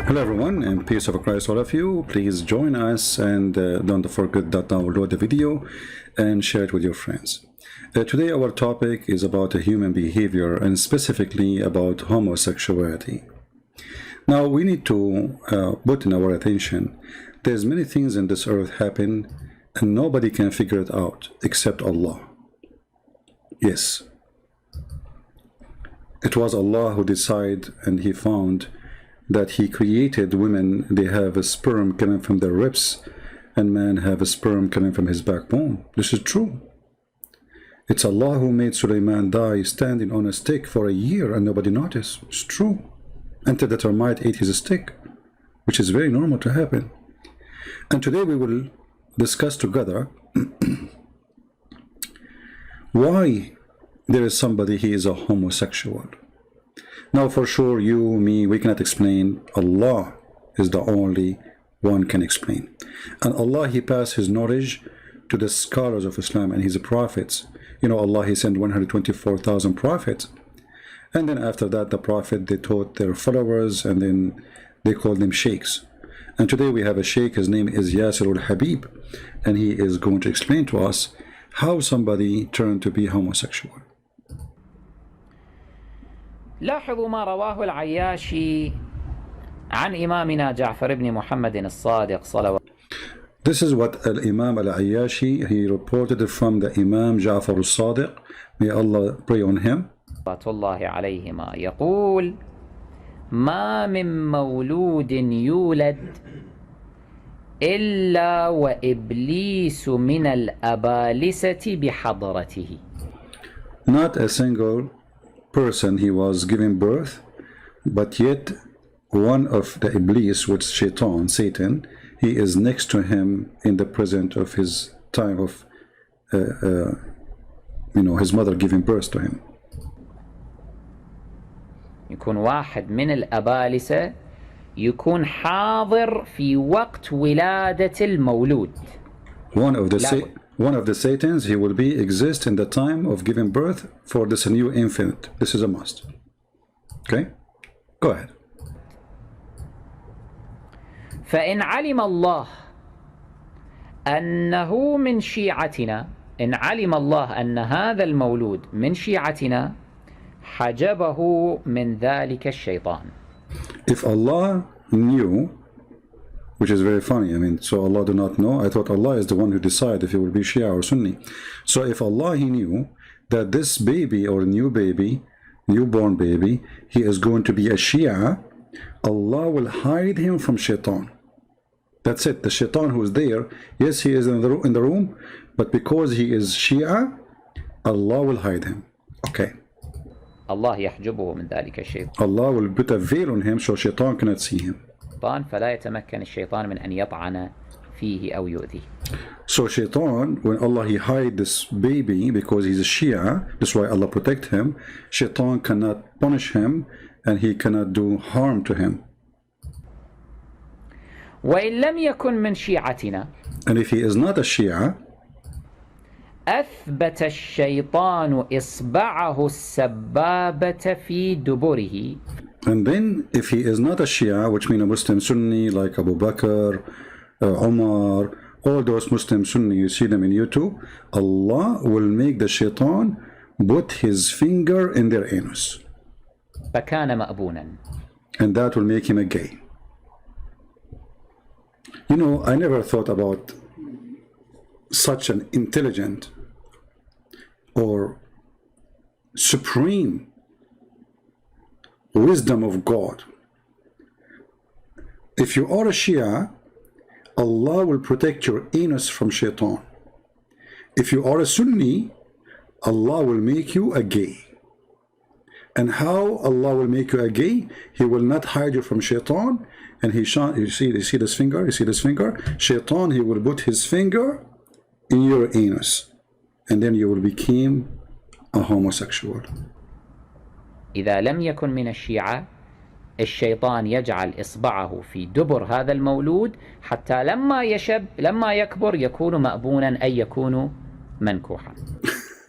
Hello everyone, and peace of Christ all of you. Please join us and don't forget that download the video and share it with your friends. Today our topic is about human behavior and specifically about homosexuality. Now we need to put in our attention there's many things in this earth happen and nobody can figure it out except Allah. Yes, it was Allah who decided, and he found that he created women, they have a sperm coming from their ribs, and men have a sperm coming from his backbone. This is true. It's Allah who made Sulaiman die standing on a stick for a year and nobody noticed. It's true. Until the termite ate his stick, which is very normal to happen. And today we will discuss together why there is somebody he is a homosexual. Now for sure you, me, we cannot explain. Allah is the only one can explain. And Allah, he passed his knowledge to the scholars of Islam and his prophets. You know, Allah, he sent 124,000 prophets. And then after that, the prophet, they taught their followers, and then they called them sheikhs. And today we have a sheikh, his name is Yasir al-Habib, and he is going to explain to us how somebody turned to be homosexual. لاحظوا ما رواه العياشي عن إمامنا جعفر بن محمد الصادق صلوات. This is what Imam al-Ayyashi, he reported from the Imam Ja'far al-Sadiq, may Allah pray on him. صلوات الله عليهما يقول: ما من مولود يولد إلا وإبليس من الأبالسة بحضرته. Not a single person he was giving birth, but yet one of the Iblis, which Shaitan, Satan, he is next to him in the present of his time of his mother giving birth to him. يكون واحد من الأبالسة يكون حاضر في وقت ولادة المولود. One of the Satans, he will exist in the time of giving birth for this new infant. This is a must. Okay? Go ahead. فإن علم الله أنه من شيعتنا، إن علم الله أن هذا المولود من شيعتنا حجبه من ذلك الشيطان. If Allah knew, which is very funny, I mean, so Allah do not know. I thought Allah is the one who decides if he will be Shia or Sunni. So if Allah, he knew that this baby or newborn baby, he is going to be a Shia, Allah will hide him from Shaitan. That's it. The Shaitan who is there, yes, he is in the room, but because he is Shia, Allah will hide him. Okay. الله يحجبه من ذلك الشيطان. Allah will put a veil on him so Shaitan cannot see him. فلا يتمكن الشيطان من أن يطعن فيه أو يؤذيه. So Shaitan, when Allah he hide this baby because he's a Shia, that's why Allah protect him, Shaitan cannot punish him and he cannot do harm to him. وإن لم يكن من شيعتنا. And if he is not a Shia, أثبت الشيطان إصبعه السبابة في دبره. And then if he is not a Shia, which means a Muslim Sunni like Abu Bakr, Umar, all those Muslim Sunni, you see them in YouTube, Allah will make the Shaitan put his finger in their anus. فكان مأبونا. And that will make him a gay. You know, I never thought about such an intelligent or supreme wisdom of God. If you are a Shia, Allah will protect your anus from Shaitan. If you are a Sunni, Allah will make you a gay. And how Allah will make you a gay? He will not hide you from Shaitan. And you see this finger? You see this finger? Shaitan, he will put his finger in your anus. And then you will become a homosexual. إذا لم يكن من الشيعة الشيطان يجعل إصبعه في دبر هذا المولود حتى لما يكبر يكون مأبونا أي يكون منكوحا.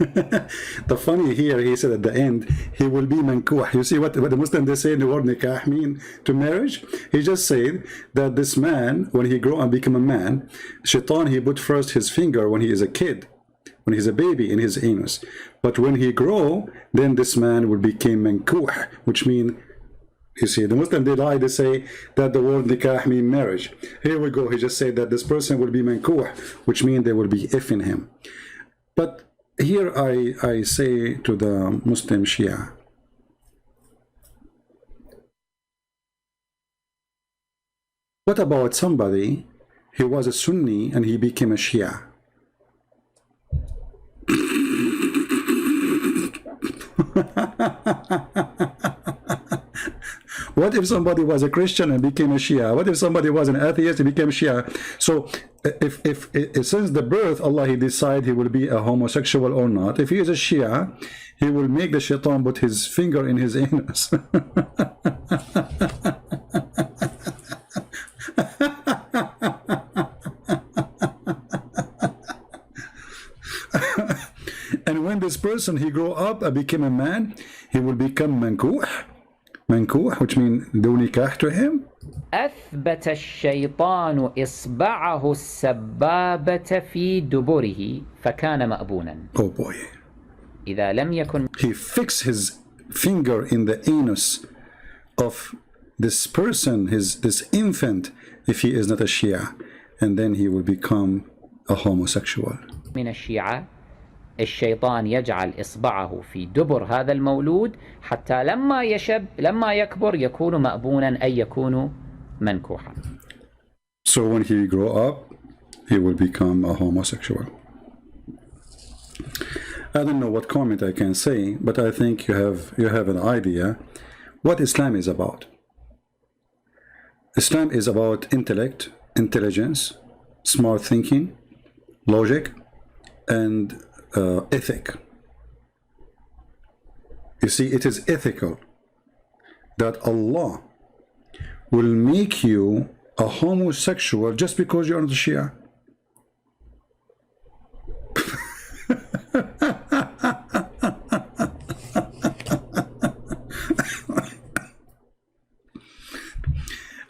The funny here, he said at the end, he will be mankuh. You see what the Muslim, they say in the word nikah mean to marriage? He just said that this man, when he grow and become a man, shaitan, he put first his finger when he is a kid, when he's a baby in his anus. But when he grow, then this man will become mankuh, which mean, you see, the Muslim, they lie, they say that the word nikah mean marriage. Here we go, he just said that this person will be mankuh, which mean they will be effing him. But here I say to the Muslim Shia, what about somebody, he was a Sunni and he became a Shia? What if somebody was a Christian and became a Shia? What if somebody was an atheist and became a Shia? So if since the birth, Allah, he decide he will be a homosexual or not. If he is a Shia, he will make the shaitan put his finger in his anus. And when this person, he grow up and became a man, he will become mankuh. Mankuh, which means do nikah to him. أثبت الشيطان إصبعه السبابة في دبره فكان مأبونا. Oh boy. إذا لم يكن. He fixed his finger in the anus of this person, this infant, if he is not a Shia, and then he will become a homosexual. من الشيعة الشيطان يجعل إصبعه في دبر هذا المولود حتى لما يكبر يكون مأبونا أي يكون منكوحا. So when he grow up, he will become a homosexual. I don't know what comment I can say, but I think you have an idea what Islam is about. Islam is about intellect, intelligence, smart thinking, logic, and ethic. You see, it is ethical that Allah will make you a homosexual just because you're not a Shia.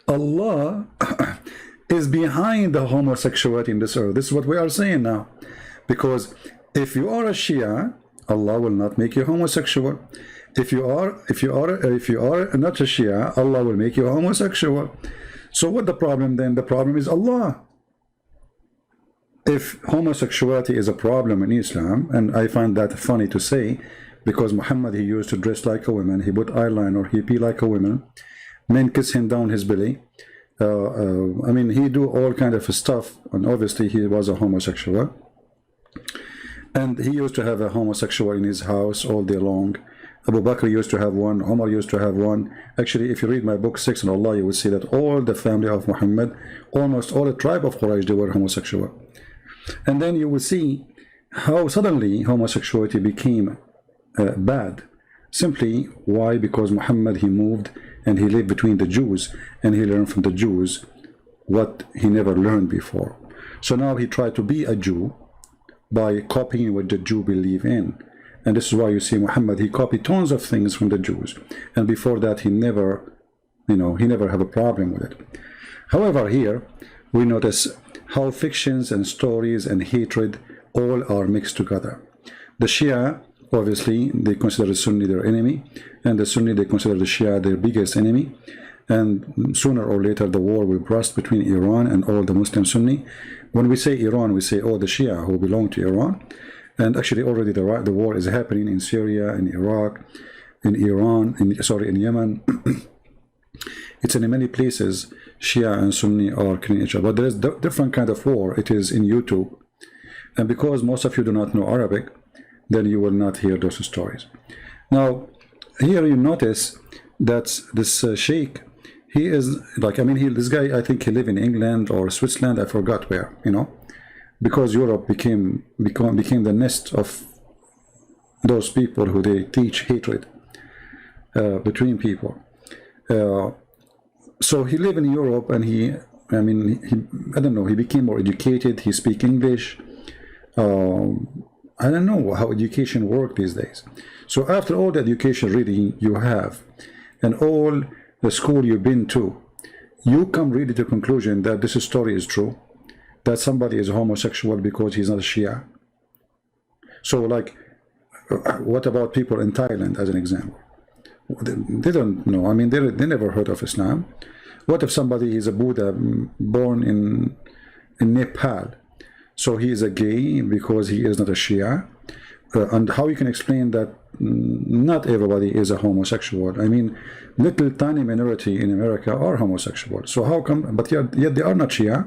Allah is behind the homosexuality in this earth. This is what we are saying now. Because if you are a Shia, Allah will not make you homosexual. If you are not a Shia, Allah will make you homosexual. So what the problem then? The problem is Allah. If homosexuality is a problem in Islam, and I find that funny to say, because Muhammad, he used to dress like a woman, he put eyeliner, he pee like a woman, men kiss him down his belly. I mean, he do all kind of stuff, and obviously he was a homosexual. And he used to have a homosexual in his house all day long. Abu Bakr used to have one, Umar used to have one. Actually, if you read my book 6 on Allah, you will see that all the family of Muhammad, almost all the tribe of Quraysh, they were homosexual. And then you will see how suddenly homosexuality became bad. Simply, why? Because Muhammad, he moved and he lived between the Jews, and he learned from the Jews what he never learned before. So now he tried to be a Jew by copying what the Jew believe in. And this is why you see Muhammad, he copied tons of things from the Jews. And before that, he never, he never have a problem with it. However, here, we notice how fictions and stories and hatred all are mixed together. The Shia, obviously, they consider the Sunni their enemy, and the Sunni, they consider the Shia their biggest enemy. And sooner or later, the war will burst between Iran and all the Muslim Sunni. When we say Iran, we say all the Shia who belong to Iran. And actually, already the war is happening in Syria, in Iraq, in Iran, in Yemen. It's in many places, Shia and Sunni are killing each other. But there is different kind of war. It is in YouTube. And because most of you do not know Arabic, then you will not hear those stories. Now, here you notice that this sheikh, he is like, this guy, I think he live in England or Switzerland, I forgot where, because Europe became the nest of those people who they teach hatred between people. So he lived in Europe, and I don't know, he became more educated, he speak English. I don't know how education works these days. So after all the education reading you have and all the school you've been to, you come really to the conclusion that this story is true, that somebody is homosexual because he's not a Shia. So like, what about people in Thailand as an example? They don't know. I mean, they never heard of Islam. What if somebody is a Buddha born in Nepal? So he is a gay because he is not a Shia? And how you can explain that not everybody is a homosexual? I mean, little tiny minority in America are homosexual. So how come, but yet they are not Shia?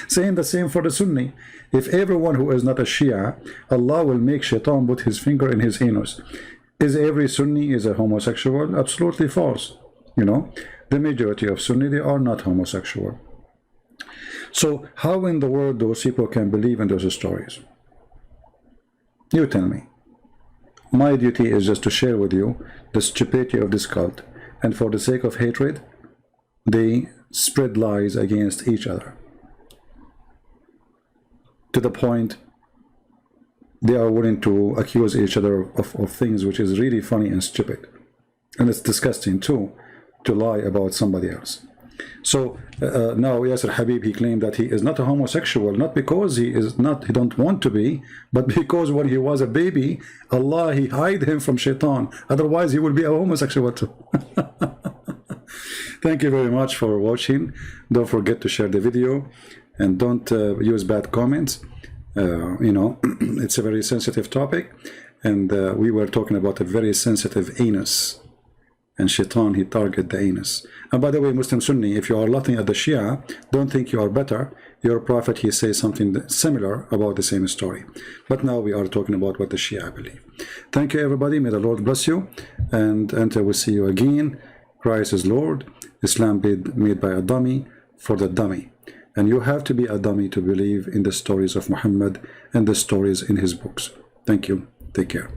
Saying the same for the Sunni. If everyone who is not a Shia, Allah will make Shaitan put his finger in his anus. Is every Sunni is a homosexual? Absolutely false. You know, the majority of Sunni, they are not homosexual. So how in the world those people can believe in those stories? You tell me. My duty is just to share with you the stupidity of this cult, and for the sake of hatred, they spread lies against each other. To the point they are willing to accuse each other of things which is really funny and stupid. And it's disgusting too, to lie about somebody else. So now Yasser Habib, he claimed that he is not a homosexual, not because he don't want to be, but because when he was a baby, Allah, he hid him from Shaitan. Otherwise he will be a homosexual too. Thank you very much for watching. Don't forget to share the video and don't use bad comments. You know, it's a very sensitive topic, and we were talking about a very sensitive anus. And Shaitan, he target the anus. And by the way, Muslim Sunni, if you are laughing at the Shia, don't think you are better. Your prophet, he says something similar about the same story. But now we are talking about what the Shia believe. Thank you, everybody. May the Lord bless you. And until we see you again, Christ is Lord. Islam made by a dummy for the dummy. And you have to be a dummy to believe in the stories of Muhammad and the stories in his books. Thank you. Take care.